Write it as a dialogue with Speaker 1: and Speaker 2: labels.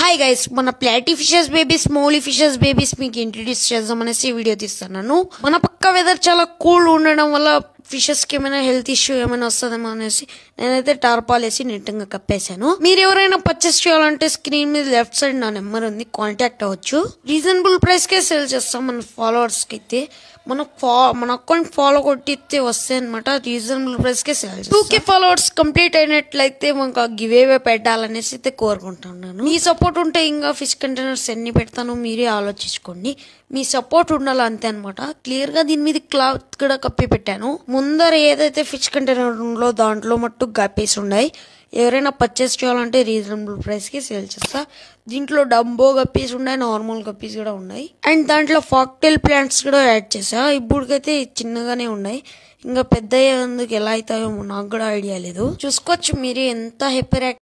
Speaker 1: Hi guys, మన platy fishes babies, molly fishes babies మీకు introduce చేద్దామనేసి వీడియో తీస్తున్నాను. మన పక్క వెదర్ చాలా కూల్ ఉండడం వల్ల ఫిషెస్ కి ఏమైనా హెల్త్ ఇష్యూ ఏమైనా వస్తుందేమో అనేసి నేనైతే టార్పాల్ వేసి నెట్టంగా కప్పేశాను. మీరు ఎవరైనా పర్చేస్ చేయాలంటే స్క్రీన్ మీద లెఫ్ట్ సైడ్ నా నెంబర్ ఉంది, కాంటాక్ట్ అవ్వచ్చు. రీజనబుల్ ప్రైస్ కే సేల్ చేస్తాం మన ఫాలోవర్స్ కి అయితే. మన అకౌంట్ ఫాలో కొట్టిస్తే వస్తాయి అనమాట. రీజనబుల్ ప్రైస్ కే సేల్ చేస్తాం. 2K ఫాలోవర్స్ కంప్లీట్ అయినట్లయితే మాకు గివ్ అవే పెట్టాలనేసి అయితే కోరుకుంటున్నాను. మీ సపోర్ట్ ఉంటే ఇంకా ఫిష్ కంటైనర్స్ ఎన్ని పెడతానో మీరే ఆలోచించుకోండి. మీ సపోర్ట్ ఉండాలి అంతే అనమాట. క్లియర్ గా దీని మీద క్లాత్ కూడా కప్పి పెట్టాను. ముందర ఏదైతే ఫిష్ కంటైనర్ ఉందో దాంట్లో మట్టు కప్పేసి ఉన్నాయి. ఎవరైనా పర్చేస్ చేయాలంటే రీజనబుల్ ప్రైస్ కి సేల్ చేస్తా. దీంట్లో డంబో గప్పీస్ ఉన్నాయి, నార్మల్ గప్పీస్ కూడా ఉన్నాయి. అండ్ దాంట్లో ఫాక్టైల్ ప్లాంట్స్ కూడా యాడ్ చేసా. ఇప్పుడుకైతే చిన్నగానే ఉన్నాయి, ఇంకా పెద్ద అయ్యేందుకు ఎలా అవుతాయో నాకు కూడా ఐడియా లేదు. చూసుకోవచ్చు మీరే ఎంత హెపర్